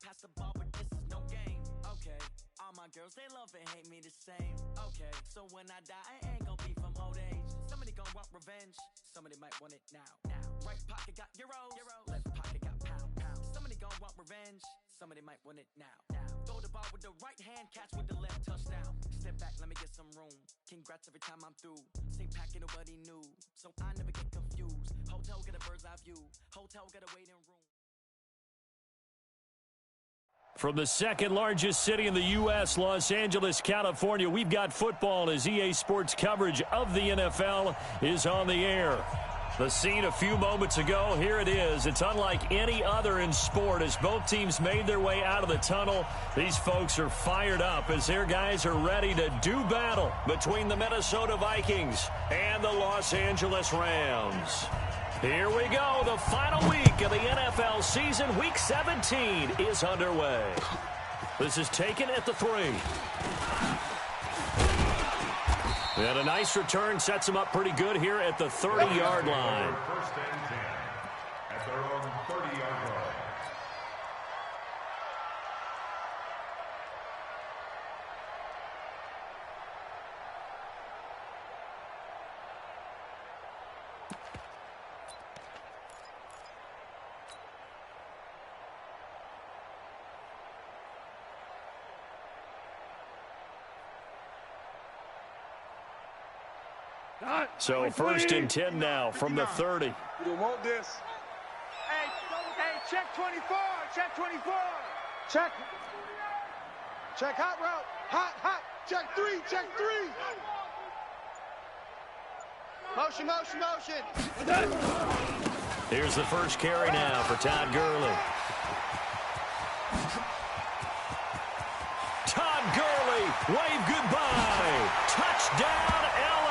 pass the ball, but this is no game. Okay, all my girls, they love and hate me the same. Okay, so when I die, I ain't gonna be from old age. Somebody gonna want revenge, somebody might want it now. Right pocket got euros, left pocket got pound. Somebody gonna want revenge, somebody might want it now. Throw the ball with the right hand, catch with the left, touchdown. Step back, let me get some room. Congrats every time I'm through. Stay packing, nobody knew, so I never get confused. Hotel got a bird's eye view, hotel got a waiting room. From the second largest city in the U.S., Los Angeles, California, we've got football as EA Sports coverage of the NFL is on the air. The scene a few moments ago, here it is. It's unlike any other in sport as both teams made their way out of the tunnel. These folks are fired up as their guys are ready to do battle between the Minnesota Vikings and the Los Angeles Rams. Here we go. The final week of the NFL season. Week 17 is underway. This is taken at the 3. And a nice return sets them up pretty good here at the 30-yard line. First and 10 at their own 30-yard line. So first and 10 now from the 30. You don't want this. Hey, check 24. Check 24. Check. Check hot route. Hot. Check 3. Check 3. Motion. Here's the first carry now for Todd Gurley. Todd Gurley, wave goodbye. Touchdown, LA.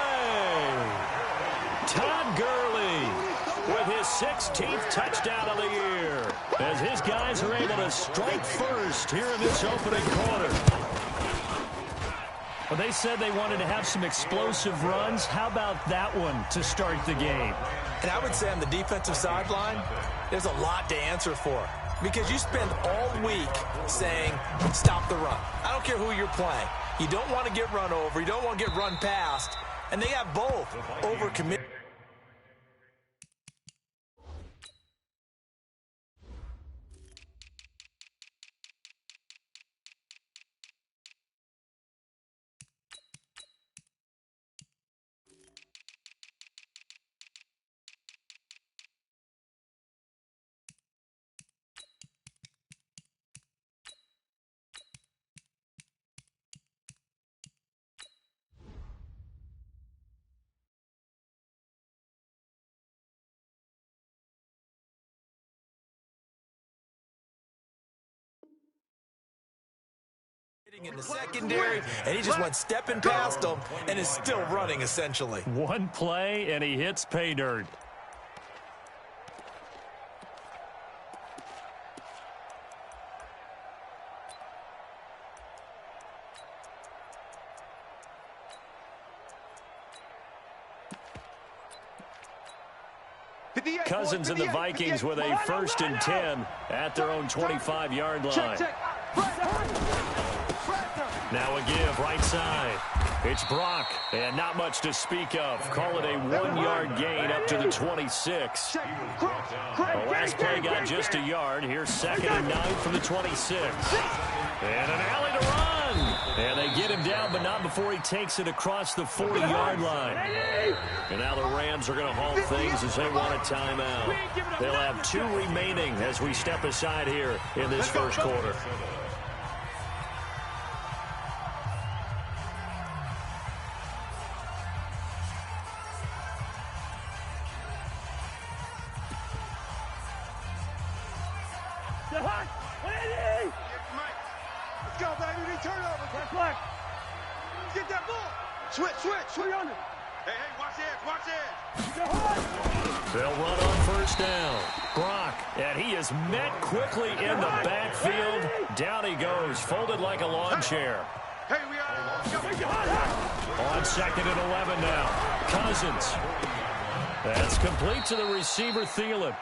Todd Gurley with his 16th touchdown of the year as his guys are able to strike first here in this opening quarter. Well, they said they wanted to have some explosive runs. How about that one to start the game? And I would say on the defensive sideline, there's a lot to answer for. Because you spend all week saying, stop the run. I don't care who you're playing. You don't want to get run over. You don't want to get run past. And they have both overcommitted. In the secondary, and he just went stepping past them and is still running, essentially. One play, and he hits pay dirt. Cousins and the Vikings with a first and 10 at their own 25-yard line. Now a give right side. It's Brock, and not much to speak of. Call it a 1-yard gain up to the 26. The last play got just a yard. Here's 2nd and 9 from the 26. And an alley to run. And they get him down, but not before he takes it across the 40-yard line. And now the Rams are going to halt things as they want a timeout. They'll have 2 remaining as we step aside here in this first quarter. They'll run on first down. Brock, and he is met quickly in the backfield. Down he goes, folded like a lawn chair. On 2nd and 11 now. Cousins. That's complete to the receiver, Thielen.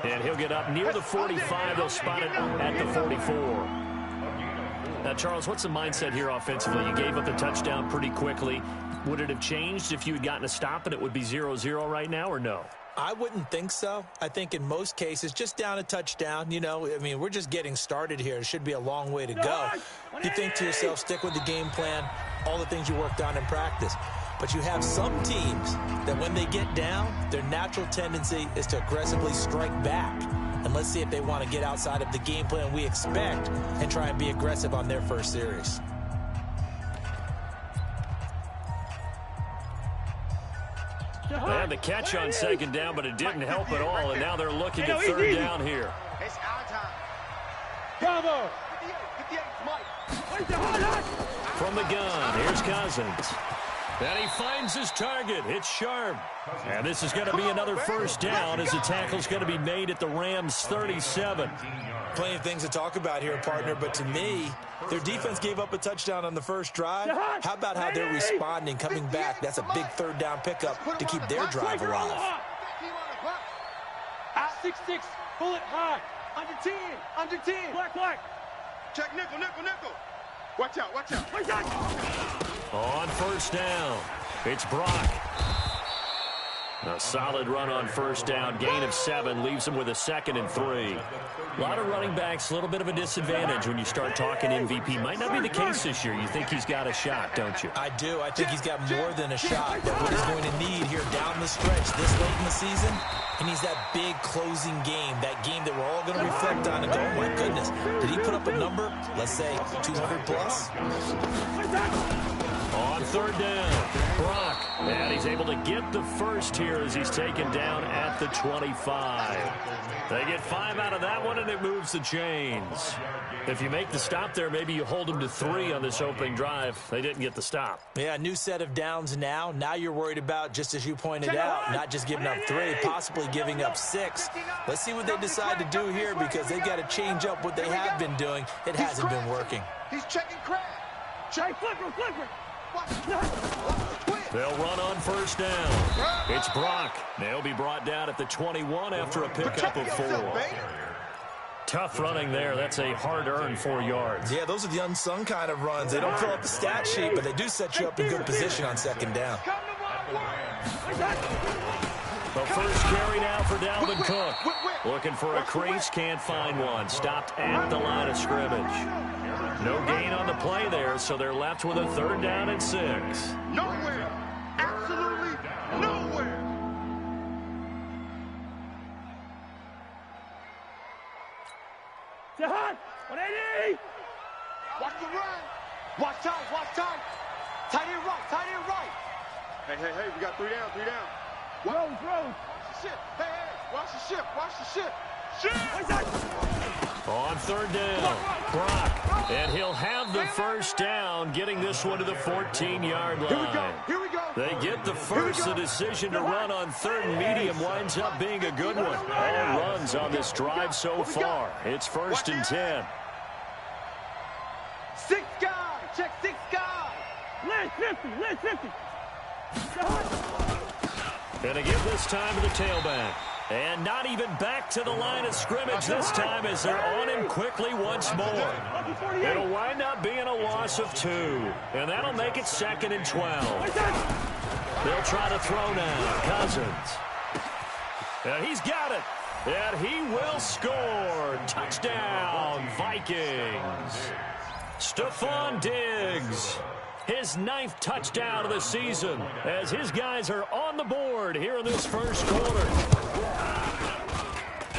And he'll get up near the 45. They'll spot it at the 44. Now, Charles, what's the mindset here offensively? You gave up the touchdown pretty quickly. Would it have changed if you had gotten a stop and it would be 0-0 right now, or no? I wouldn't think so. I think in most cases, just down a touchdown, you know, I mean, we're just getting started here. It should be a long way to go. You think to yourself, stick with the game plan, all the things you worked on in practice. But you have some teams that when they get down, their natural tendency is to aggressively strike back. And let's see if they want to get outside of the game plan we expect and try and be aggressive on their first series. They had the catch on second down, but it didn't help at all, and now they're looking at third down here. It's our time. Bravo. 58, Mike. From the gun, here's Cousins. And he finds his target. It's Sharp. And this is going to be another first down as the tackle's going to be made at the Rams' 37. Plenty of things to talk about here, partner, but to me, their defense gave up a touchdown on the first drive. How about how they're responding, coming back? That's a big third down pickup to keep their drive alive. Out 6-6, pull it high. Under 10. Black. Check nickel. Watch out. On first down, it's Brock. A solid run on first down, gain of 7, leaves him with a 2nd and 3. A lot of running backs, a little bit of a disadvantage when you start talking MVP. Might not be the case this year. You think he's got a shot, don't you? I do. I think he's got more than a shot. But what he's going to need here down the stretch this late in the season, he needs that big closing game, that game that we're all going to reflect on and go, oh, my goodness, did he put up a number, let's say, 200 plus? On third down, Brock. And he's able to get the first here as he's taken down at the 25. They get 5 out of that one, and it moves the chains. If you make the stop there, maybe you hold them to 3 on this opening drive. They didn't get the stop. Yeah, new set of downs now. Now you're worried about, just as you pointed out, not just giving up 3, possibly giving up 6. Let's see what they decide to do here because they've got to change up what they have been doing. It hasn't been working. He's checking crab. Check flipper. They'll run on first down. It's Brock. They'll be brought down at the 21 after a pickup of 4. Tough running there. That's a hard-earned 4 yards. Yeah, those are the unsung kind of runs. They don't fill up the stat sheet, but they do set you up in good position on second down. The first carry now for Dalvin Cook. Looking for a crease, can't find one. Stopped at the line of scrimmage. No gain on the play there, so they're left with a 3rd down and 6. Nowhere. Absolutely nowhere. Jahan, 180. Watch the run. Watch time. Tight end right. Hey, we got 3 down. Rose. Watch the ship. Hey, watch the ship. On third down, Brock, and he'll have the first down, getting this one to the 14-yard line. Here we go. They get the first. The decision to run on 3rd and medium winds up being a good one. All runs on this drive so far. It's 1st and 10. 6 guy. Check 6 guy. Lynch 50. And to give this time to the tailback. And not even back to the line of scrimmage this time as they're on him quickly once more. It'll wind up being a loss of 2. And that'll make it 2nd and 12. They'll try to throw now. Cousins. And he's got it. And he will score. Touchdown, Vikings. Stephon Diggs. His 9th touchdown of the season as his guys are on the board here in this first quarter.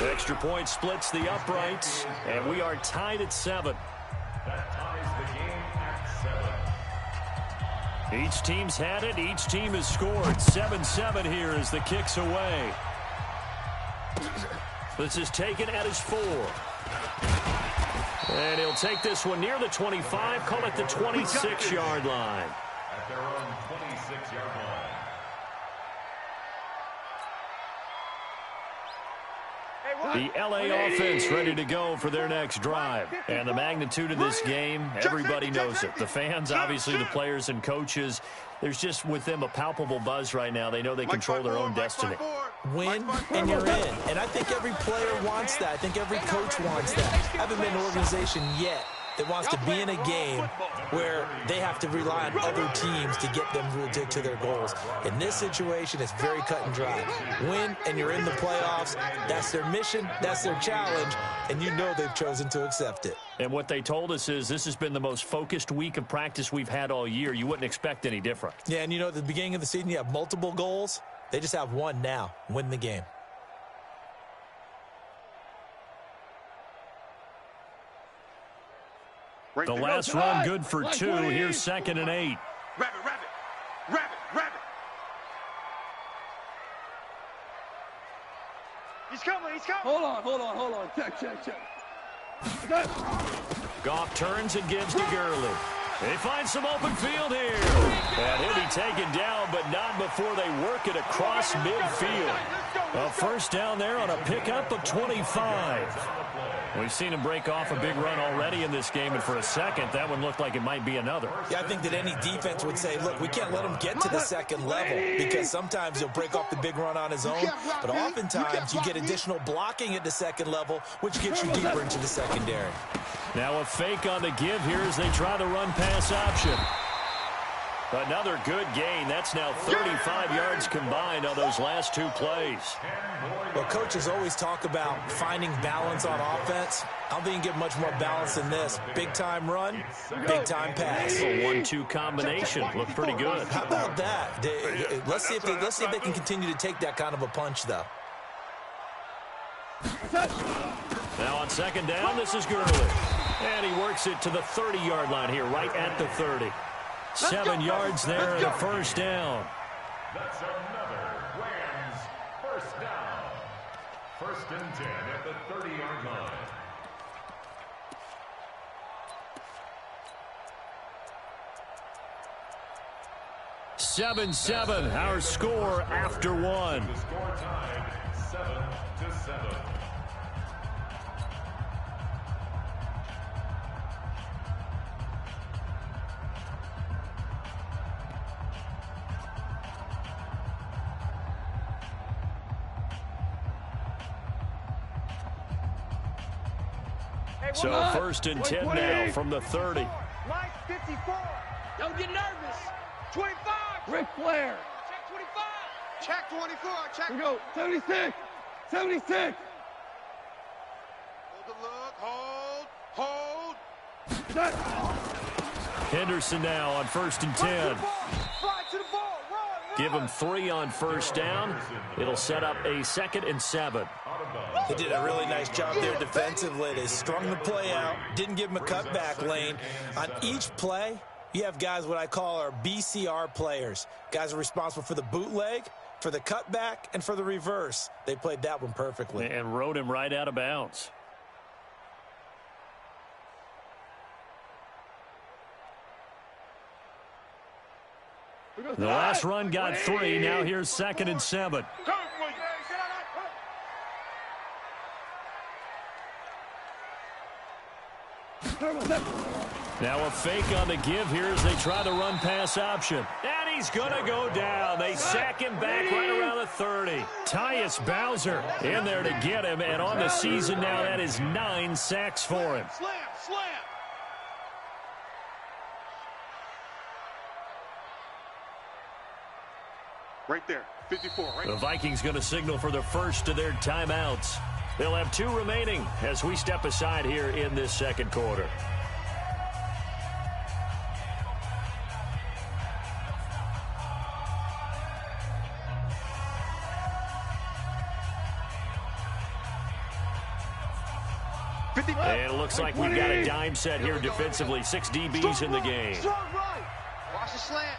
Extra point splits the uprights, and we are tied at 7. That ties the game at 7. Each team's had it. Each team has scored. 7-7 here as the kick's away. This is taken at his 4. And he'll take this one near the 25, call it the 26-yard line. At their own 26-yard line. Hey, The LA offense ready to go for their next drive. And the magnitude of this game, everybody knows it. The fans, obviously the players and coaches, there's just with them a palpable buzz right now. They know they control their own destiny. Win and you're in. And I think every player wants that. I think every coach wants that. I haven't been an organization yet that wants to be in a game where they have to rely on other teams to get them to their goals. In this situation, it's very cut and dry. Win, and you're in the playoffs. That's their mission. That's their challenge. And you know they've chosen to accept it. And what they told us is this has been the most focused week of practice we've had all year. You wouldn't expect any different. Yeah, and you know, at the beginning of the season, you have multiple goals. They just have one now. Win the game. The last run good for 2. Here's 2nd and 8. Rabbit. He's coming. Hold on. Check. Goff turns and gives to Gurley. They find some open field here. And he'll be taken down, but not before they work it across midfield. A first down there on a pickup of 25. We've seen him break off a big run already in this game, and for a second, that one looked like it might be another. Yeah, I think that any defense would say, look, we can't let him get to the second level because sometimes he'll break off the big run on his own, but oftentimes you get additional blocking at the second level, which gets you deeper into the secondary. Now a fake on the give here as they try the run-pass option. Another good gain. That's now 35 yards combined on those last 2 plays. Well, coaches always talk about finding balance on offense. I don't think you can get much more balance than this. Big-time run, big-time pass. A 1-2 combination. Looked pretty good. How about that? Let's see if they can continue to take that kind of a punch, though. Now on 2nd down, this is Gurley. And he works it to the 30-yard line here, right at the 30. 7 yards there and a first down. That's another Rams first down. 1st and 10 at the 30-yard line. Seven, our score after 1. The score tied 7-7. So 1st and 10 now from the 30. Mike, 54. Don't get nervous. 25. Ric Flair. Check 25. Check 24. Check. Here we go. 76. 76. Hold the look. Hold. Set. Henderson now on 1st and 10. Slide to the ball. Run. Give him 3 on first down. It'll set up a 2nd and 7. They did a really nice job there defensively. They strung the play out, didn't give him a cutback lane. On each play, you have guys what I call our BCR players. Guys are responsible for the bootleg, for the cutback, and for the reverse. They played that one perfectly. And rode him right out of bounds. The last run got 3. Now here's 2nd and 7. Now a fake on the give here as they try the run-pass option. And he's going to go down. They sack him back right around the 30. Tyus Bowser in there to get him. And on the season now, that is 9 sacks for him. Slam. Right there. 54. Right. The Vikings going to signal for the first of their timeouts. They'll have 2 remaining as we step aside here in this second quarter. And it looks like we've got a dime set here defensively. 6 DBs in the game. Strong right. Watch the slant.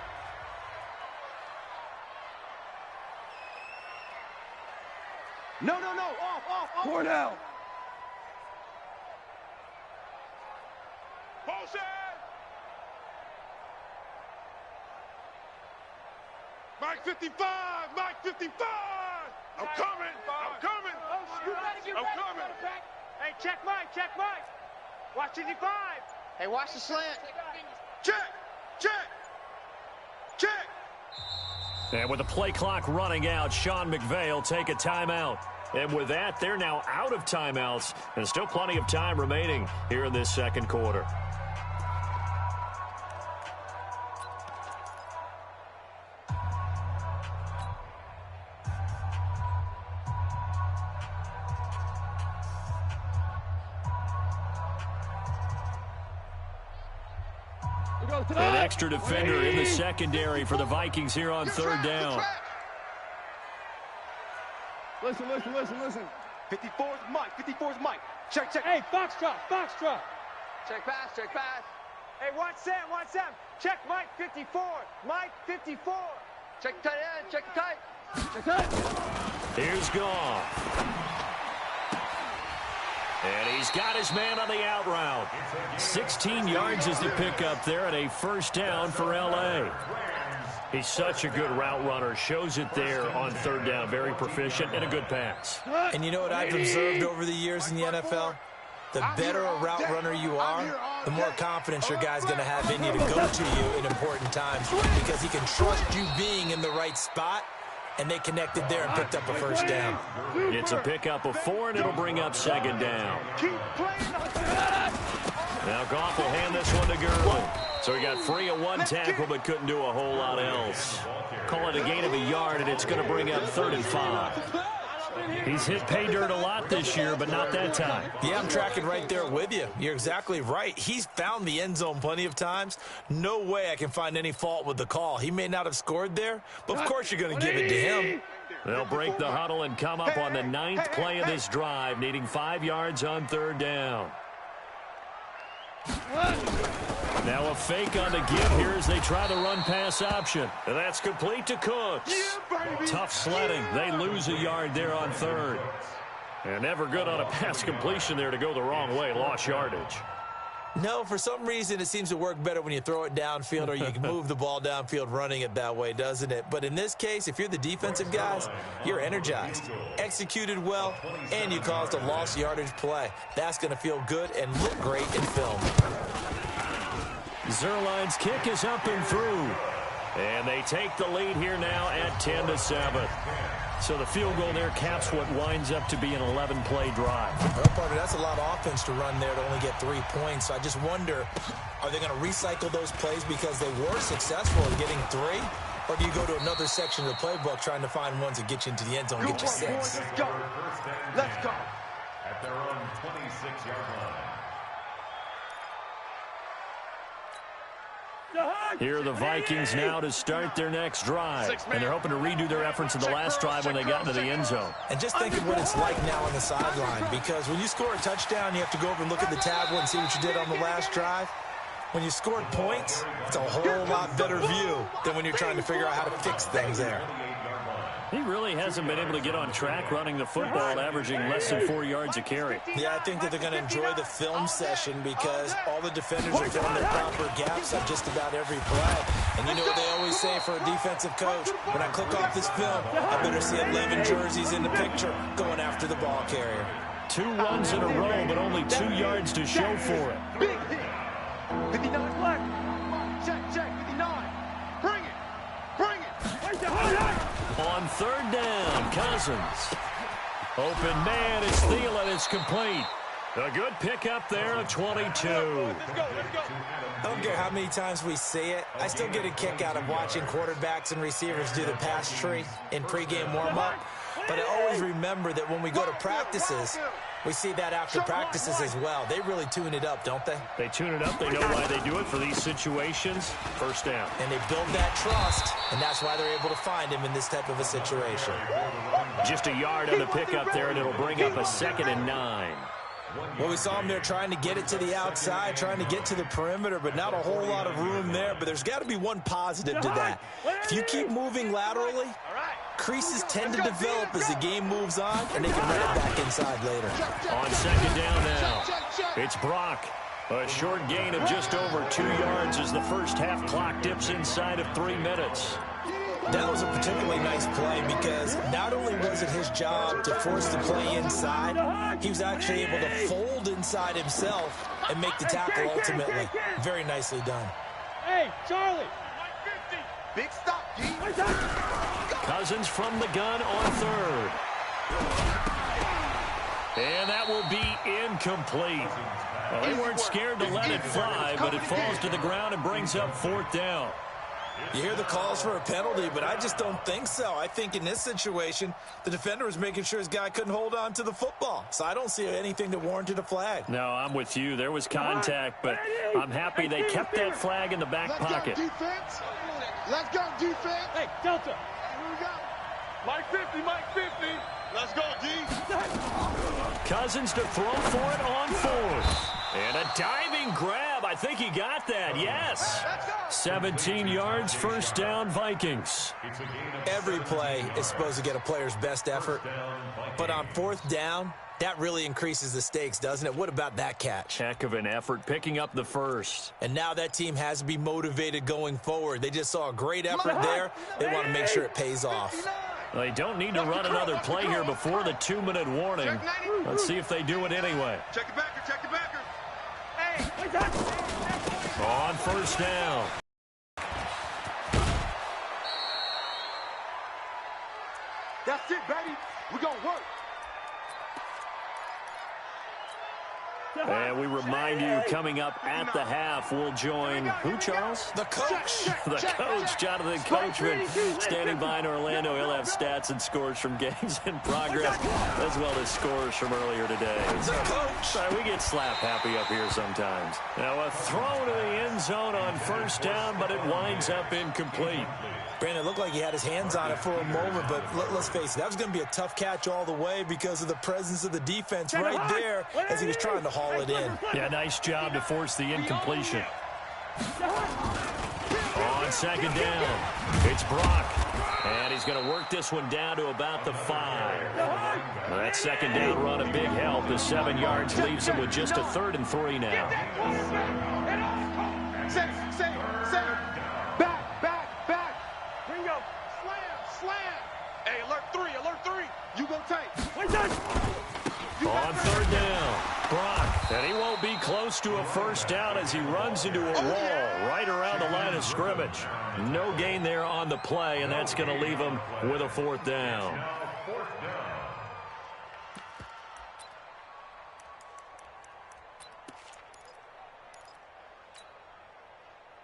No. Off. 4 down. Motion. Mike 55. I'm coming. I'm coming. Hey, check Mike, check Mike. Watch 55. Hey, watch the slant. Check, check, check. And with the play clock running out, Sean McVay will take a timeout. And with that, they're now out of timeouts. And still plenty of time remaining here in this second quarter. An extra defender in the secondary for the Vikings here on third down. Listen. 54's Mike, 54's Mike. Check. Hey, Foxtrot. Check pass. Hey, watch Sam. Check Mike, 54. Mike, 54. Check tight end, check tight. Here's Goff. And he's got his man on the out route. 16 yards is the pickup there and a first down for L.A. He's such a good route runner. Shows it there on third down. Very proficient and a good pass. And you know what I've observed over the years in the NFL? The better a route runner you are, the more confidence your guy's going to have in you to go to you in important times because he can trust you being in the right spot. And they connected there and picked up a first down. It's a pickup of 4, and it'll bring up second down. Now Goff will hand this one to Gurley. So he got free of one tackle, but couldn't do a whole lot else. Call it a gain of a yard, and it's going to bring up 3rd and 5. He's hit pay dirt a lot this year, but not that time. Yeah, I'm tracking right there with you. You're exactly right. He's found the end zone plenty of times. No way I can find any fault with the call. He may not have scored there, but of course you're going to give it to him. They'll break the huddle and come up on the 9th play of this drive, needing 5 yards on third down. Now a fake on the give here as they try the run-pass option. And that's complete to Cooks. Tough sledding. They lose a yard there on third. And never good on a pass completion there to go the wrong way. Lost yardage. No, for some reason it seems to work better when you throw it downfield or you can move the ball downfield running it that way, doesn't it? But in this case, if you're the defensive guys, you're energized, executed well, and you caused a lost yardage play. That's going to feel good and look great in film. Zerline's kick is up and through. And they take the lead here now at 10-7. So the field goal there caps what winds up to be an 11-play drive. Well, partner, that's a lot of offense to run there to only get 3 points. So I just wonder, are they going to recycle those plays because they were successful in getting 3? Or do you go to another section of the playbook trying to find ones that get you into the end zone and get you 6? Let's go. At their own 26-yard line. Here are the Vikings now to start their next drive. And they're hoping to redo their efforts in the last drive when they got into the end zone. And just think of what it's like now on the sideline, because when you score a touchdown, you have to go over and look at the tablet and see what you did on the last drive. When you scored points, it's a whole lot better view than when you're trying to figure out how to fix things there. He really hasn't been able to get on track running the football, averaging less than 4 yards a carry. Yeah, I think that they're going to enjoy the film session because all the defenders are filling their proper gaps on just about every play. And you know what they always say for a defensive coach? When I click off this film, I better see 11 jerseys in the picture going after the ball carrier. 2 runs in a row, but only 2 yards to show for it. Big hit. 59 left. Check, 59. Bring it. On third down, Cousins. Open man is Thielen. It's complete. A good pickup there of 22. Let's go. I don't care how many times we see it. I still get a kick out of watching quarterbacks and receivers do the pass tree in pregame warm-up. But I always remember that when we go to practices, we see that after practices as well. They really tune it up, don't they? They tune it up. They know why they do it for these situations. First down. And they build that trust, and that's why they're able to find him in this type of a situation. Just a yard on the pickup there, and it'll bring up a 2nd and 9. Well, we saw him there trying to get it to the outside, trying to get to the perimeter, but not a whole lot of room there. But there's got to be one positive to that. If you keep moving laterally, creases tend to develop as the game moves on, and they can run it back inside later. On 2nd down now, it's Brock. A short gain of just over 2 yards as the first half clock dips inside of 3 minutes. That was a particularly nice play because not only was it his job to force the play inside, he was actually able to fold inside himself and make the tackle ultimately. Very nicely done. Hey, Charlie. Big stop, D. Cousins from the gun on third. And that will be incomplete. Well, they weren't scared to let it fly, but it falls to the ground and brings up fourth down. You hear the calls for a penalty, but I just don't think so. I think in this situation, the defender was making sure his guy couldn't hold on to the football. So I don't see anything that warranted a flag. No, I'm with you. There was contact, but I'm happy they kept that flag in the back pocket. Let's go, defense. Let's go, defense. Hey, Delta. Here we go. Mike 50, Mike 50. Let's go, D. Cousins to throw for it on fourth. And a diving grab. I think he got that. Yes. 17 yards, first down, Vikings. Every play is supposed to get a player's best effort. But on fourth down, that really increases the stakes, doesn't it? What about that catch? Heck of an effort, picking up the first. And now that team has to be motivated going forward. They just saw a great effort there. They want to make sure it pays off. They don't need to run another play here before the 2-minute warning. Let's see if they do it anyway. Check it backer, check it backer. On first down. That's it, baby. We're going to work. And we remind you, coming up at the half, we'll join who, Charles? The coach. The coach, Jonathan Coachman, standing by in Orlando. He'll have stats and scores from games in progress, as well as scores from earlier today. The coach. We get slap happy up here sometimes. Now a throw to the end zone on first down, but it winds up incomplete. Brandon, it looked like he had his hands on it for a moment, but let's face it, that was going to be a tough catch all the way because of the presence of the defense right there as he was trying to haul it in. Yeah, nice job to force the incompletion. On second down, it's Brock. And he's going to work this one down to about the 5. Well, that second down run a big help. The 7 yards leaves him with just a 3rd and 3 now. Say, back. Ringo, slam. Hey, alert 3. You go tight. On third down, Brock. And he won't be close to a first down as he runs into a wall right around the line of scrimmage. No gain there on the play, and that's going to leave him with a 4th down.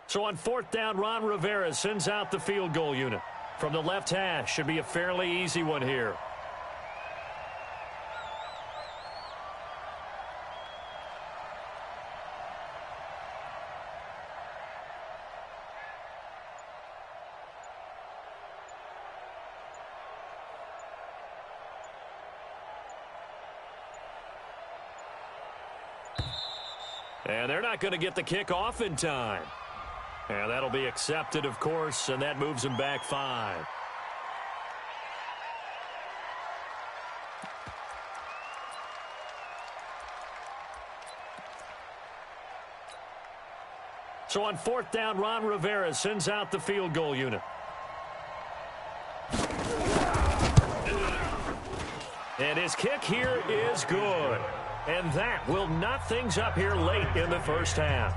So on 4th down, Ron Rivera sends out the field goal unit. From the left hash, should be a fairly easy one here. And they're not going to get the kick off in time. And that'll be accepted, of course, and that moves him back 5. So on 4th down, Ron Rivera sends out the field goal unit. And his kick here is good. And that will knot things up here late in the first half.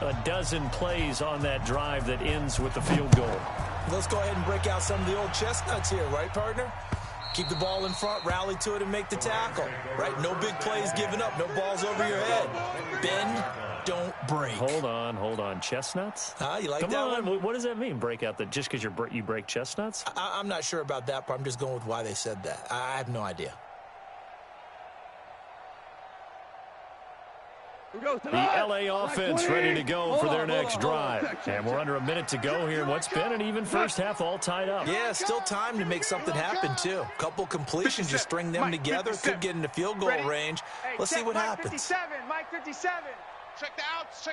A dozen plays on that drive that ends with the field goal. Let's go ahead and break out some of the old chestnuts here, right, partner? Keep the ball in front, rally to it, and make the tackle. Right, no big plays given up, no balls over your head. Bend, don't break. Hold on. Chestnuts? You like Come that on. one? What does that mean, break out? Just because you break chestnuts? I'm not sure about that, but I'm just going with why they said that. I have no idea. The LA offense ready to go for their next drive. And we're under a minute to go here in what's been an even first half, all tied up. Yeah, still time to make something happen, too. A couple completions, just string them together, could get into field goal range. Let's see what happens. Mike 57. Check the outs.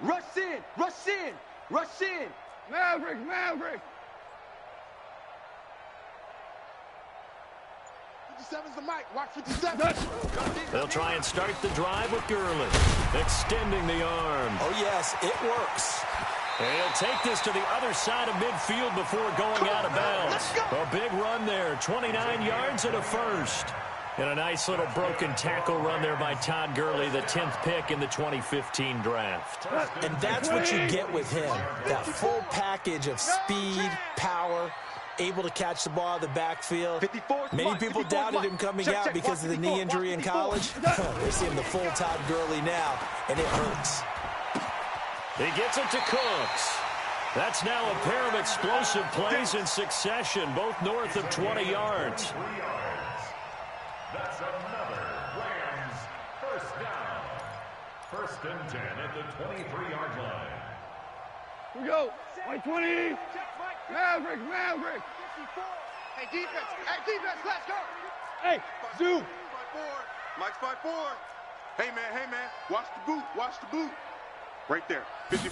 Rush in. Maverick. 57's the mic. Watch 57. They'll try and start the drive with Gurley, extending the arm. Oh, yes, it works. He'll take this to the other side of midfield before going out of bounds. A big run there, 29 yards and a first. And a nice little broken tackle run there by Todd Gurley, the 10th pick in the 2015 draft. And that's what you get with him, that full package of speed, power, able to catch the ball out of the backfield. Many people doubted him coming out because of the knee injury in college. They see him the full Todd Gurley now, and it hurts. He gets it to Cooks. That's now a pair of explosive plays in succession, both north of 20 yards. That's another Rams first down. 1st and 10 at the 23-yard line. Here we go. White 20. Maverick. Hey, defense, let's go. Hey, Zoo. Mike's 5-4. Hey, man, watch the boot. Right there. 50.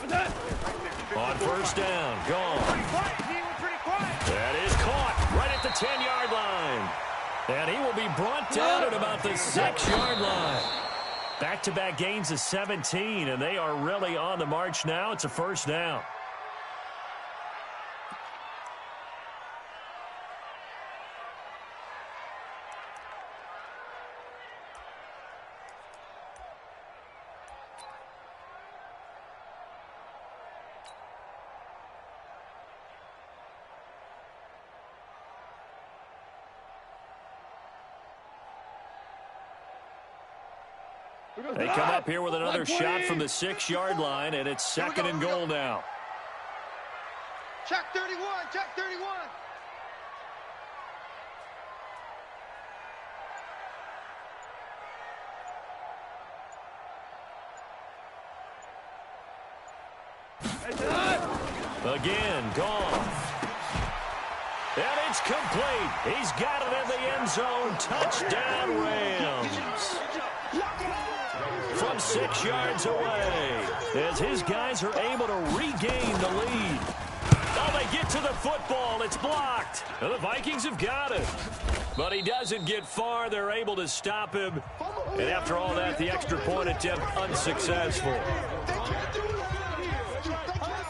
On first down, gone. Pretty quiet. That is caught right at the 10-yard line. And he will be brought down at about the 6-yard line. Back-to-back gains of 17, and they are really on the march now. It's a first down. They come up here with another shot from the 6-yard line, and it's 2nd and goal now. Check 31. Again, gone. And it's complete. He's got it in the end zone. Touchdown, Rams. From 6 yards away, as his guys are able to regain the lead. Oh, they get to the football. It's blocked. And the Vikings have got it. But he doesn't get far. They're able to stop him. And after all that, the extra point attempt unsuccessful.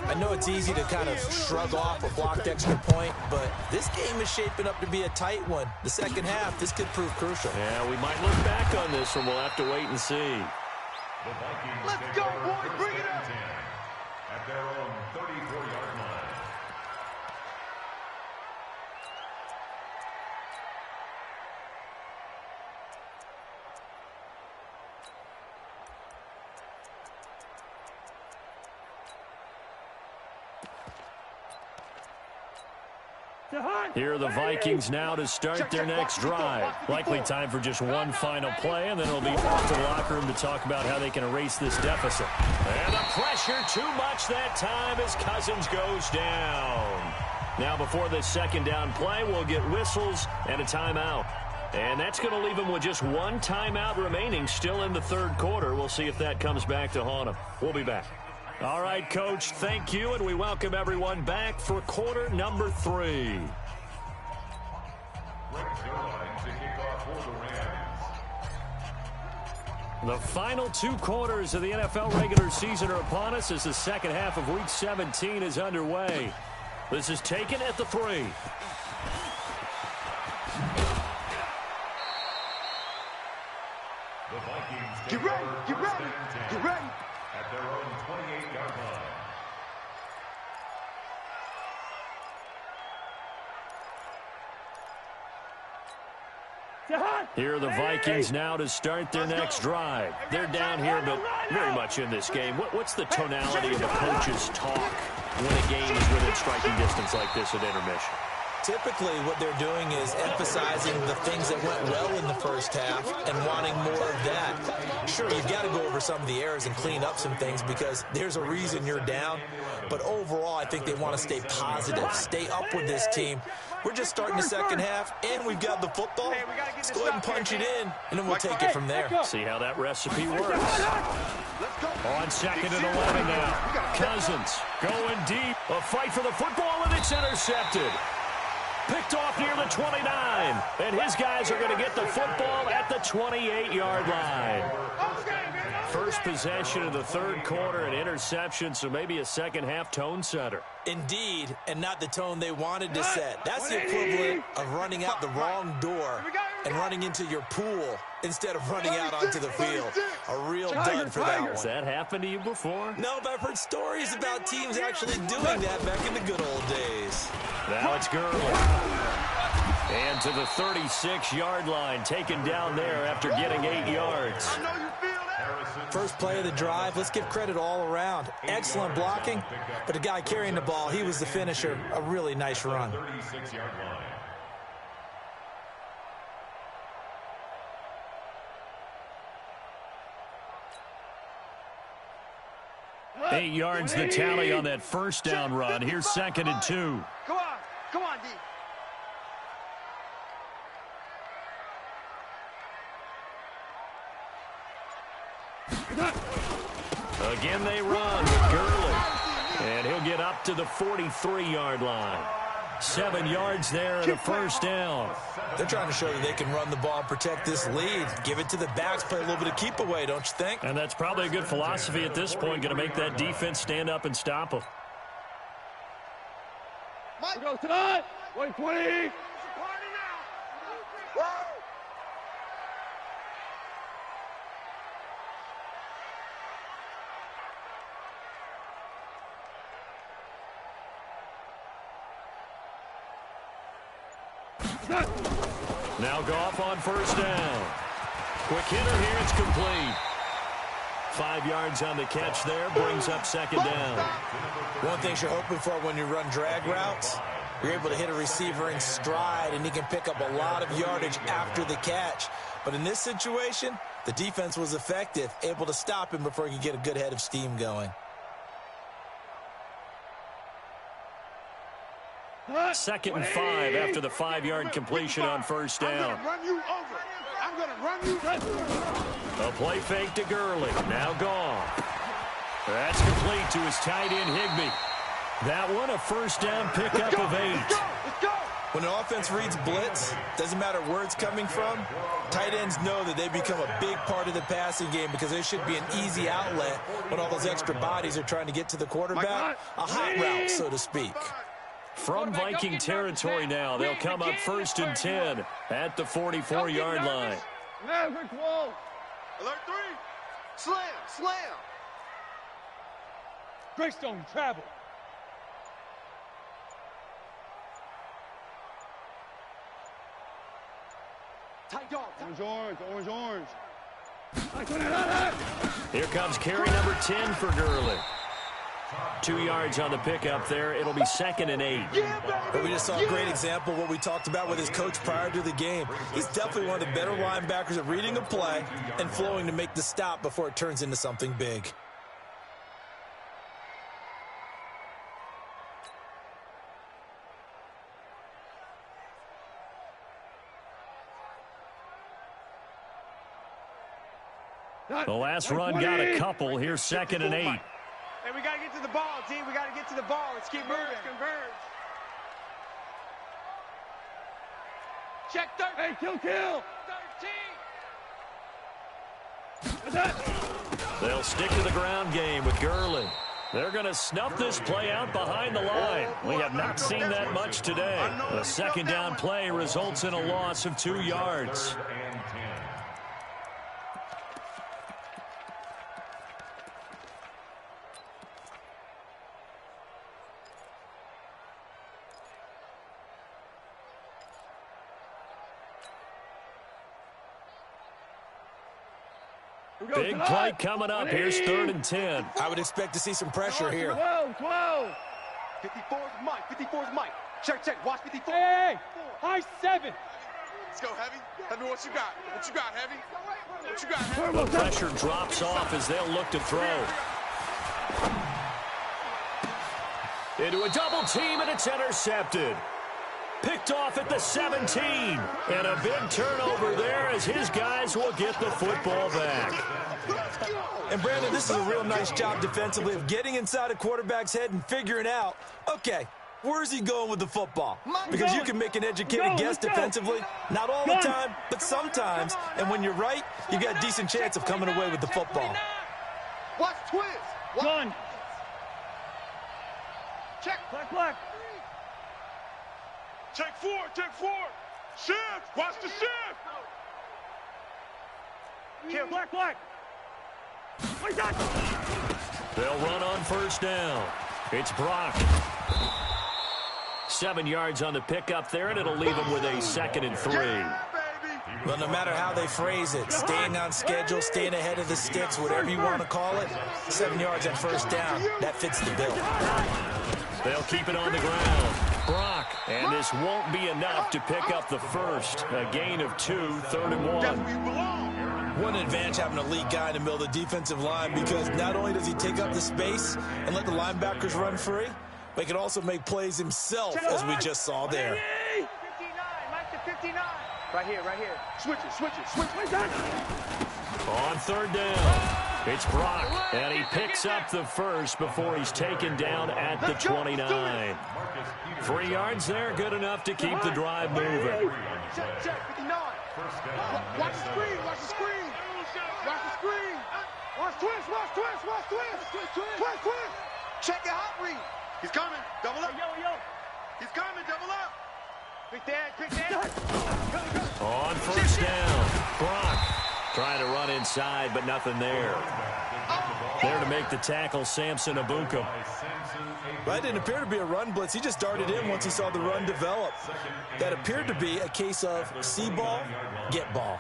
I know it's easy to kind of shrug off a blocked extra point, but this game is shaping up to be a tight one. The second half, this could prove crucial. Yeah, we might look back on this one. We'll have to wait and see. Let's go, boys. Bring it up. At their own 34-yard line. Here are the Vikings now to start their next drive. Likely time for just one final play, and then it'll be off to the locker room to talk about how they can erase this deficit. And the pressure too much that time as Cousins goes down. Now before this 2nd down play, we'll get whistles and a timeout. And that's going to leave them with just one timeout remaining still in the 3rd quarter. We'll see if that comes back to haunt them. We'll be back. All right, Coach, thank you, and we welcome everyone back for quarter number 3. The final 2 quarters of the NFL regular season are upon us as the second half of Week 17 is underway. This is taken at the 3. The Vikings Get ready. at their own 28-yard line. Here are the Vikings now to start their next drive. They're down here, but very much in this game. What's the tonality of the coach's talk when a game is within striking distance like this at intermission? Typically, what they're doing is emphasizing the things that went well in the first half and wanting more of that. Sure, you've got to go over some of the errors and clean up some things because there's a reason you're down. But overall, I think they want to stay positive, stay up with this team. We're just starting the second half, and we've got the football. Let's go ahead and punch it in, and then we'll take it from there. See how that recipe works. On 2nd and 11 now. Cousins going deep. A fight for the football, and it's intercepted. Picked off near the 29, and his guys are going to get the football at the 28-yard line. first possession of the third quarter, an interception, so maybe a second-half tone setter. Indeed, and not the tone they wanted to set. That's the equivalent of running out the wrong door and running into your pool instead of running out onto the field. A real dud for that one. Has that happened to you before? No, but I've heard stories about teams actually doing that back in the good old days. Now it's Gurley. And to the 36-yard line, taken down there after getting 8 yards. First play of the drive, let's give credit all around. Excellent blocking, but the guy carrying the ball, he was the finisher. A really nice run. 36-yard line. 8 yards the tally on that first down run. Here's 2nd and 2. Come on, D. Again they run with Gurley. And he'll get up to the 43-yard line. 7 yards there and a first down. They're trying to show that they can run the ball and protect this lead. Give it to the backs, play a little bit of keep away, don't you think? And that's probably a good philosophy at this point, going to make that defense stand up and stop them. We go tonight. 120. Now Goff on first down. Quick hitter here, it's complete. 5 yards on the catch there, brings up 2nd down. One thing you're hoping for when you run drag routes, you're able to hit a receiver in stride, and he can pick up a lot of yardage after the catch. But in this situation, the defense was effective, able to stop him before he could get a good head of steam going. 2nd and 5 after the 5-yard completion on first down. I'm going to run you over. A play fake to Gurley. Now gone. That's complete to his tight end, Higbee. That one, a first down pickup of 8. Let's go. When an offense reads blitz, doesn't matter where it's coming from, tight ends know that they become a big part of the passing game because there should be an easy outlet when all those extra bodies are trying to get to the quarterback. A hot route, so to speak. From Viking territory now, they'll come up 1st and 10 at the 44-yard line. Maverick wall. Alert 3. Slam. Greystone travel. Tight dog. Orange. Here comes carry number 10 for Gurley. 2 yards on the pickup there. It'll be 2nd and 8. But we just saw a great example of what we talked about with his coach prior to the game. He's definitely one of the better linebackers at reading a play and flowing to make the stop before it turns into something big. The last run got a couple. Here's 2nd and 8. Hey, we got to get to the ball, team. We got to get to the ball. Let's keep moving. Converge. Check 13. Hey, kill. 13. They'll stick to the ground game with Gurley. They're going to snuff this play out behind the line. We have not seen that much today. The 2nd down play results in a loss of 2 yards. Big play coming up. Here's 3rd and 10. I would expect to see some pressure here. 12. 54's Mike. Check. Watch 54. Hey. High 7. Let's go, Heavy. Heavy, what you got? Heavy? What you got, Heavy? The pressure drops off as they'll look to throw. Into a double team, and it's intercepted. Picked off at the 17. And a big turnover there as his guys will get the football back. And, Brandon, this is a real nice job defensively of getting inside a quarterback's head and figuring out, okay, where's he going with the football? Because you can make an educated guess defensively. Not all the time, but sometimes. And when you're right, you got a decent chance of coming away with the football. Watch twist. One. Check. Black. Take four. Shift. Watch the shift. Kill. Black. What's that? They'll run on first down. It's Brock. 7 yards on the pickup there, and it'll leave him with a 2nd and 3. Well, no matter how they phrase it, staying on schedule, staying ahead of the sticks, whatever you want to call it, 7 yards at first down, that fits the bill. They'll keep it on the ground. Brock, and this won't be enough to pick up the first. A gain of 2, 3rd and 1. One advantage having a lead guy in the middle of the defensive line, because not only does he take up the space and let the linebackers run free, but he can also make plays himself, as we just saw there. 59, Mike to 59. Right here. Switch it. On 3rd down, it's Brock, and he picks up the first before he's taken down at the 29. 3 yards there, good enough to keep the drive moving. Check. 59. Watch the screen. Watch twist. Check your hot read. He's coming. Double up. Yo. He's coming. Double up. Quick dad. On first down, Brock trying to run inside, but nothing there. There to make the tackle, Samson Abuka. Well, it didn't appear to be a run blitz. He just darted in once he saw the run develop. That appeared to be a case of see ball, get ball.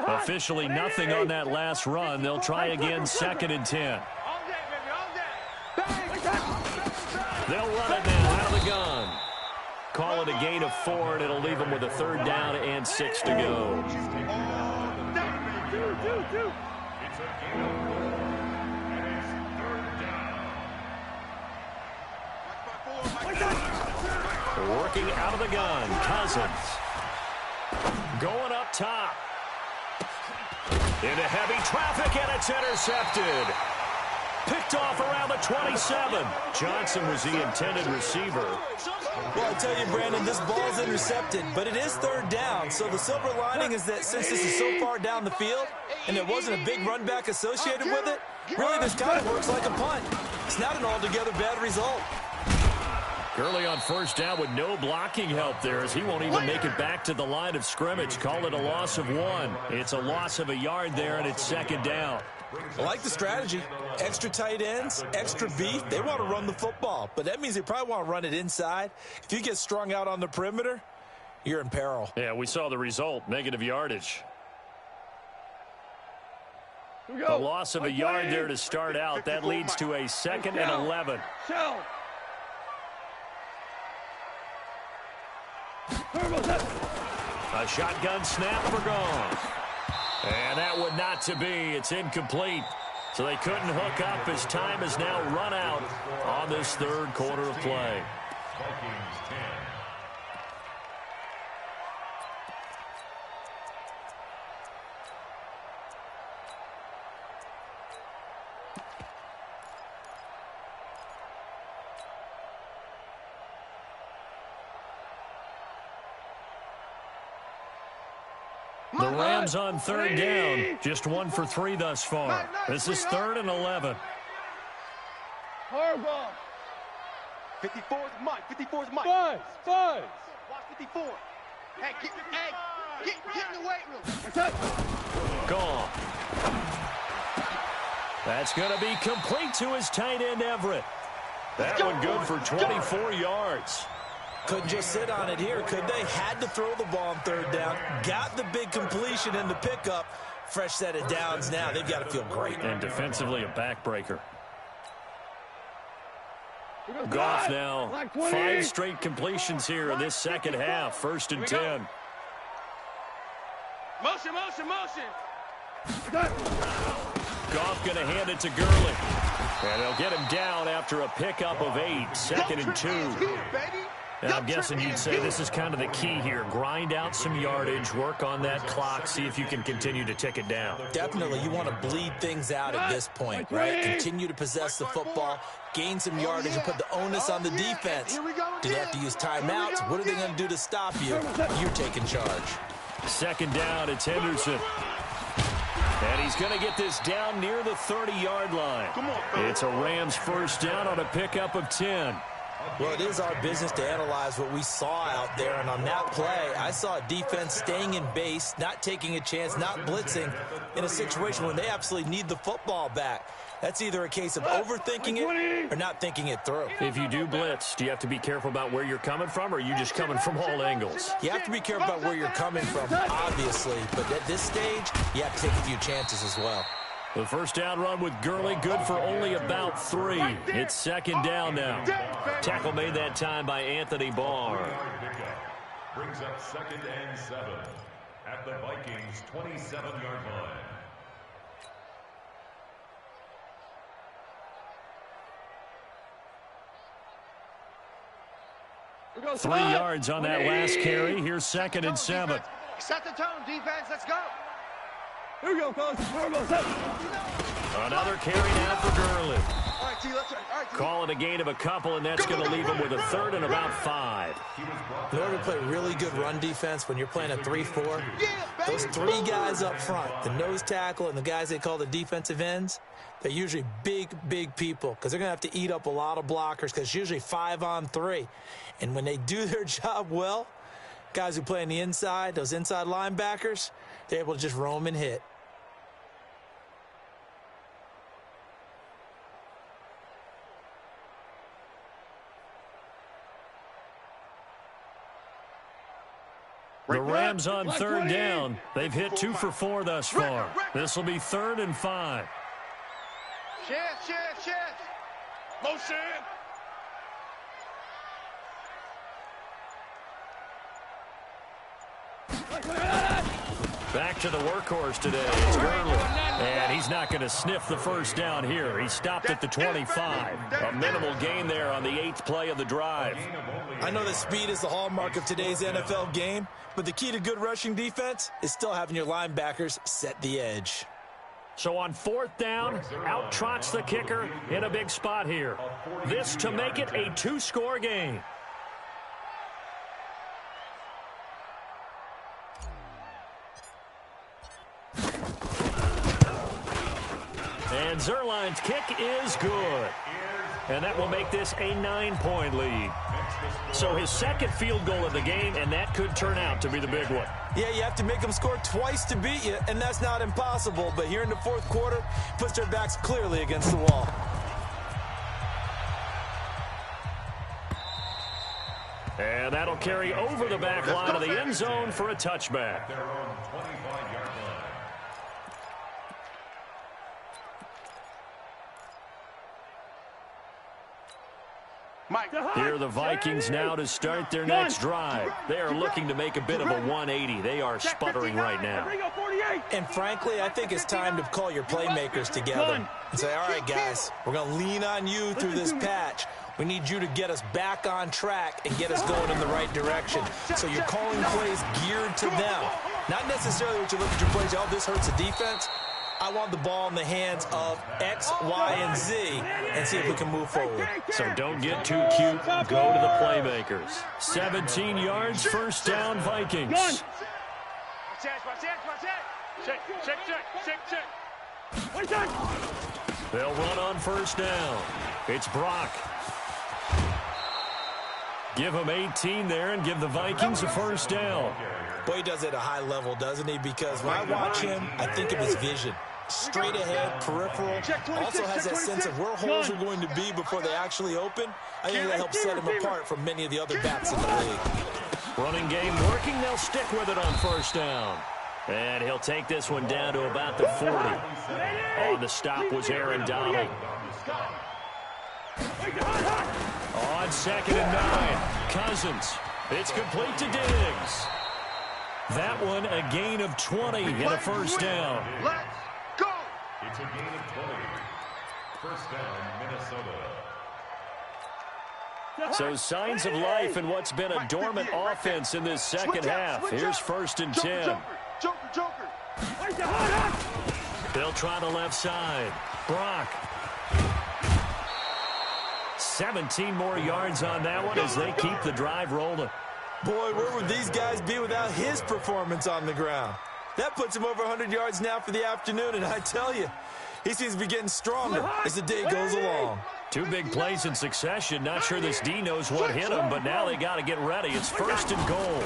Officially nothing on that last run. They'll try again, 2nd and 10. All day, baby. They'll run it now out of the gun. Call it a gain of 4, and it'll leave them with a 3rd down and 6 to go. It's a gain of 4, and it's 3rd down. Working out of the gun, Cousins. Going up top. Into heavy traffic, and it's intercepted. Picked off around the 27. Johnson was the intended receiver. Well, I tell you, Brandon, this ball's intercepted, but it is 3rd down. So the silver lining is that since this is so far down the field and there wasn't a big run back associated with it, really this kind of works like a punt. It's not an altogether bad result. Gurley on first down with no blocking help there, as he won't even make it back to the line of scrimmage. Call it a loss of 1. It's a loss of a yard there, and it's 2nd down. I like the strategy. Extra tight ends, extra beef. They want to run the football, but that means they probably want to run it inside. If you get strung out on the perimeter, you're in peril. Yeah, we saw the result, negative yardage. A loss of a yard there to start out. That leads to a 2nd and 11. A shotgun snap for gone. And that would not to be. It's incomplete. So they couldn't hook up as time has now run out on this 3rd quarter of play. Vikings 10. The Rams on 3rd down. Just 1 for 3 thus far. This is 3rd and 11. Horrible. 54 is Mike. 54 is Mike. Five. Watch 54. Hey, get in the weight room. Gone. That's going to be complete to his tight end, Everett. That one good for 24 yards. Couldn't just sit on it here, could they? Had to throw the ball on 3rd down. Got the big completion in the pickup. Fresh set of downs now. They've got to feel great. And defensively, a backbreaker. Goff now, 5 straight completions here in this 2nd half. 1st and 10. Motion. Goff going to hand it to Gurley. And they'll get him down after a pickup of 8. 2nd and 2. Now, I'm guessing you'd say this is kind of the key here. Grind out some yardage, work on that clock, see if you can continue to tick it down. Definitely, you want to bleed things out at this point, right? Continue to possess the football, gain some yardage, and put the onus on the defense. Do they have to use timeouts? What are they going to do to stop you? You're taking charge. Second down, it's Henderson. And he's going to get this down near the 30-yard line. It's a Rams first down on a pickup of 10. Well, it is our business to analyze what we saw out there, and on that play, I saw a defense staying in base, not taking a chance, not blitzing in a situation when they absolutely need the football back. That's either a case of overthinking it or not thinking it through. If you do blitz, do you have to be careful about where you're coming from, or are you just coming from all angles? You have to be careful about where you're coming from, obviously, but at this stage, you have to take a few chances as well. The first down run with Gurley, good for only about 3. It's second down now. Tackle made that time by Anthony Barr. Brings up 2nd and 7 at the Vikings' 27-yard line. Three yards on that last carry. Here's 2nd and 7. Set the tone, defense. Let's go. Here we go, coach. Here we go. Set. Another carry now for Gurley. All right, T, let's go. All right, T. Call it a gain of a couple, and that's going to leave him with a 3rd and about 5. In order to play really good run defense when you're playing a 3-4, those 3 guys up front, the nose tackle and the guys they call the defensive ends, they're usually big, big people because they're going to have to eat up a lot of blockers because it's usually 5-on-3. And when they do their job well, guys who play on the inside, those inside linebackers, they're able to just roam and hit. The Rams on 3rd down. They've hit 2 for 4 thus far. This will be 3rd and 5. Shift. Motion. Back to the workhorse today. It's Gurley. And he's not going to sniff the first down here. He stopped at the 25. A minimal gain there on the 8th play of the drive. I know that speed is the hallmark of today's NFL game, but the key to good rushing defense is still having your linebackers set the edge. So on 4th down, out trots the kicker in a big spot here. This to make it a 2-score game. And Zerline's kick is good. And that will make this a 9-point lead. So his 2nd field goal of the game, and that could turn out to be the big one. Yeah, you have to make them score twice to beat you, and that's not impossible. But here in the 4th quarter, puts their backs clearly against the wall. And that'll carry over the back line of the end zone for a touchback. Their own 25-yard line. Here are the Vikings now to start their next drive. They are looking to make a bit of a 180. They are sputtering right now. And frankly, I think it's time to call your playmakers together and say, all right, guys, we're going to lean on you through this patch. We need you to get us back on track and get us going in the right direction. So you're calling plays geared to them. Not necessarily what you look at your plays, oh, this hurts the defense. I want the ball in the hands of X, Y, and Z and see if we can move forward. So don't get too cute. Go to the playmakers. 17 yards, first down, Vikings. They'll run on first down. It's Brock. Give him 18 there and give the Vikings a first down. Boy, he does it at a high level, doesn't he? Because when I watch him, I think of his vision. Straight ahead, peripheral. Also has that sense of where holes are going to be before they actually open. I think that helps set him apart from many of the other backs in the league. Running game working. They'll stick with it on first down. And he'll take this one down to about the 40. On the stop was Aaron Donald. On 2nd and 9, Cousins. It's complete to Diggs. That one a gain of 20 and a first down. Let's go. It's a gain of 20. First down, Minnesota. So signs of life in what's been a dormant offense in this second half. Here's 1st and 10. Joker. They'll try the left side. Brock. 17 more yards on that one as they keep the drive rolling. Boy, where would these guys be without his performance on the ground? That puts him over 100 yards now for the afternoon, and I tell you, he seems to be getting stronger as the day goes along. 2 big plays in succession. Not sure this D knows what hit him, but now they got to get ready. It's 1st and goal.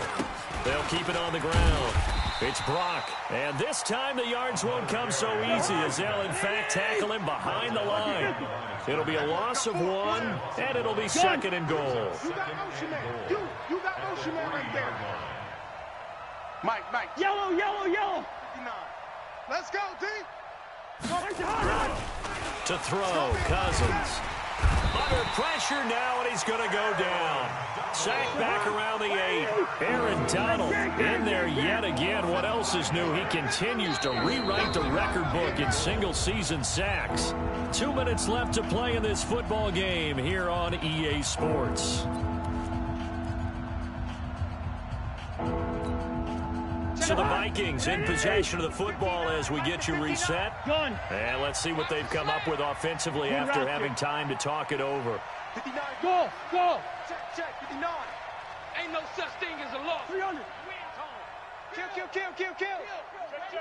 They'll keep it on the ground. It's Brock, and this time the yards won't come so easy as they'll, in fact, tackle him behind the line. It'll be a loss of 1, and it'll be 2nd and goal. You got motion man. You got motion man right there. Mike. Yellow. 59. Let's go, D. To throw, Cousins. Under pressure now, and he's going to go down. Sacked back around the 8. Aaron Donald in there yet again. What else is new? He continues to rewrite the record book in single-season sacks. 2 minutes left to play in this football game here on EA Sports. So the Vikings in possession of the football as we get you reset. And let's see what they've come up with offensively after having time to talk it over. 59. Go. Check. 59. Ain't no such thing as a loss. 300. Kill.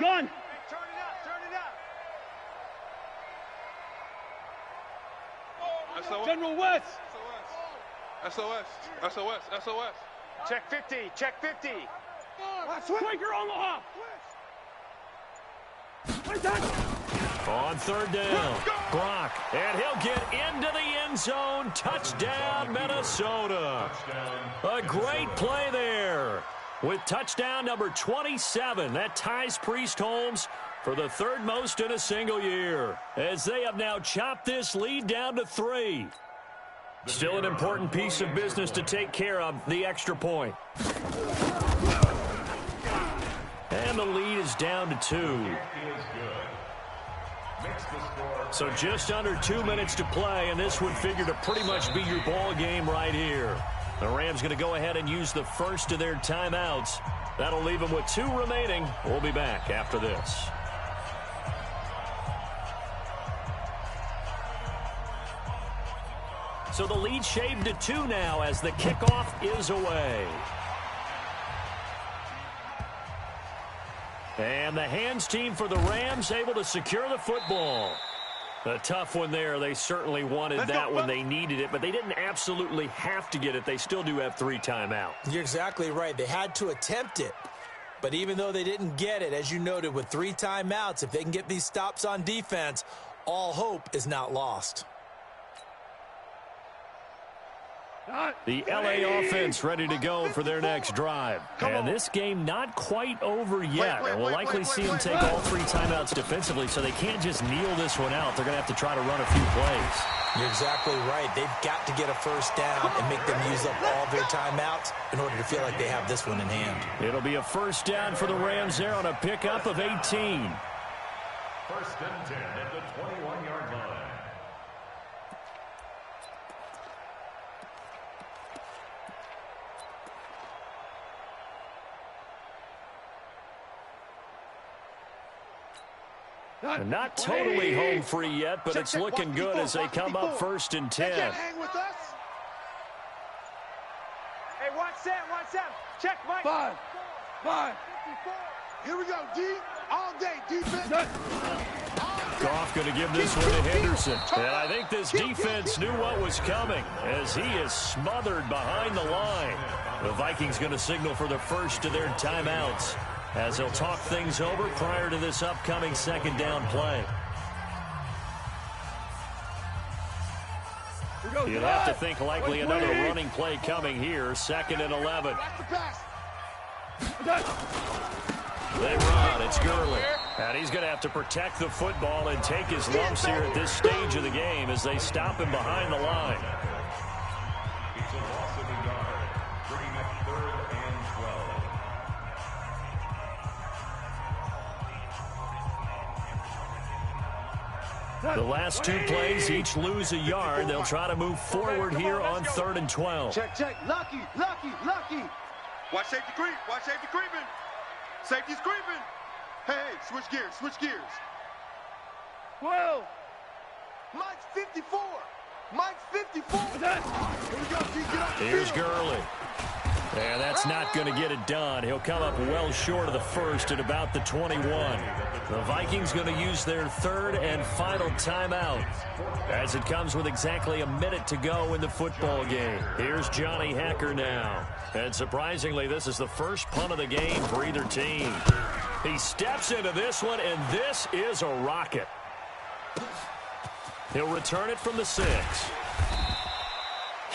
Gun. Turn it out. General West. SOS. Check 50. Quaker Omaha. On 3rd down, Brock, and he'll get into the end zone. Touchdown, Minnesota. A great play there with touchdown number 27. That ties Priest Holmes for the 3rd most in a single year, as they have now chopped this lead down to 3. Still an important piece of business to take care of, the extra point. And the lead is down to 2. So just under 2 minutes to play, and this would figure to pretty much be your ball game right here. The Rams going to go ahead and use the first of their timeouts. That'll leave them with 2 remaining. We'll be back after this. So the lead shaved to 2 now as the kickoff is away. And the hands team for the Rams able to secure the football. A tough one there. They certainly wanted that when they needed it, but they didn't absolutely have to get it. They still do have 3 timeouts. You're exactly right. They had to attempt it. But even though they didn't get it, as you noted, with 3 timeouts, if they can get these stops on defense, all hope is not lost. The LA offense ready to go for their next drive. And this game not quite over yet. And we'll likely see them take all 3 timeouts defensively, so they can't just kneel this one out. They're going to have to try to run a few plays. You're exactly right. They've got to get a first down and make them use up all their timeouts in order to feel like they have this one in hand. It'll be a first down for the Rams there on a pickup of 18. 1st and 10 at the 21-yard line. Not totally home free yet, but it's looking good as they come up 1st and 10. Hang with us. Hey, watch that. Check, Mike. 5. Here we go, D. All day, defense. Goff going to give this one to Henderson. And I think this defense knew what was coming as he is smothered behind the line. The Vikings going to signal for the first of their timeouts as they'll talk things over prior to this upcoming 2nd down play. You'll have to think likely another running play coming here. 2nd and 11. They run. It's Gurley. And he's going to have to protect the football and take his lumps here at this stage of the game as they stop him behind the line. It's a loss of a yard. Bringing up 3rd and 12. The last two plays each lose a yard. They'll try to move forward here on 3rd and 12. Check, check. Lucky. Watch safety creep. Watch safety creeping. Safety's creeping. Hey, switch gears. Whoa! Mike's 54. Mike's 54. Here we go, G. Get off the Here's field. Gurley. And that's not going to get it done. He'll come up well short of the first at about the 21. The Vikings going to use their 3rd and final timeout as it comes with exactly a minute to go in the football game. Here's Johnny Hacker now. And surprisingly, this is the first punt of the game for either team. He steps into this one, and this is a rocket. He'll return it from the 6.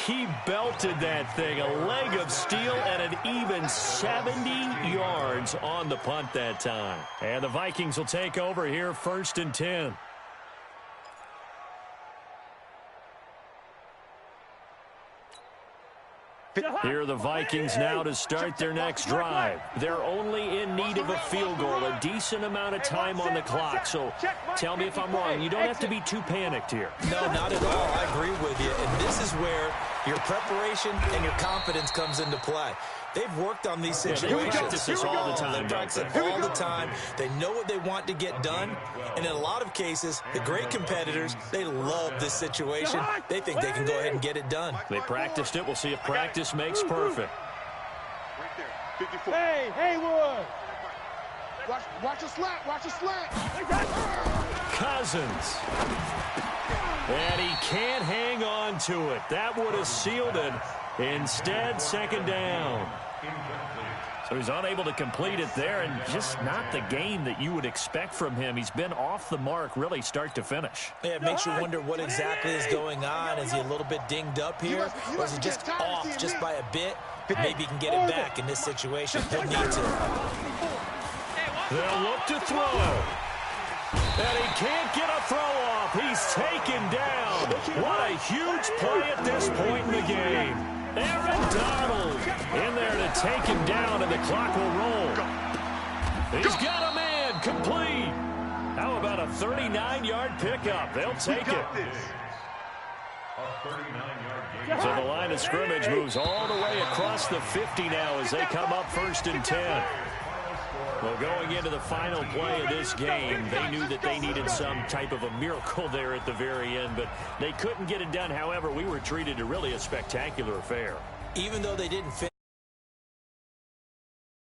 He belted that thing, a leg of steel, and an even 70 yards on the punt that time. And the Vikings will take over here 1st and 10. Here are the Vikings now to start their next drive. They're only in need of a field goal, a decent amount of time on the clock. So tell me if I'm wrong. You don't have to be too panicked here. No, not at all. I agree with you. And this is where your preparation and your confidence comes into play. They've worked on these situations. They practice this all the time. They practice it all the time. They know what they want to get done. And in a lot of cases, the great competitors, they love this situation. They think they can go ahead and get it done. They practiced it. We'll see if practice makes perfect. Right there, 54. Hey, Haywood! Watch a slant. Cousins. And he can't hang on to it. That would have sealed it. Instead, 2nd down. So he's unable to complete it there, and just not the game that you would expect from him. He's been off the mark really start to finish. Yeah, it makes you wonder what exactly is going on. Is he a little bit dinged up here, or is he just off just by a bit? Maybe he can get it back in this situation. He'll need to. They'll look to throw. And he can't get a throw off. He's taken down. What a huge play at this point in the game. Aaron Donald in there to take him down, and the clock will roll. He's got a man complete. How about a 39-yard pickup? They'll take it. So the line of scrimmage moves all the way across the 50 now as they come up 1st and 10. Well, going into the final play of this game, they knew that they needed some type of a miracle there at the very end, but they couldn't get it done. However, we were treated to really a spectacular affair. Even though they didn't finish.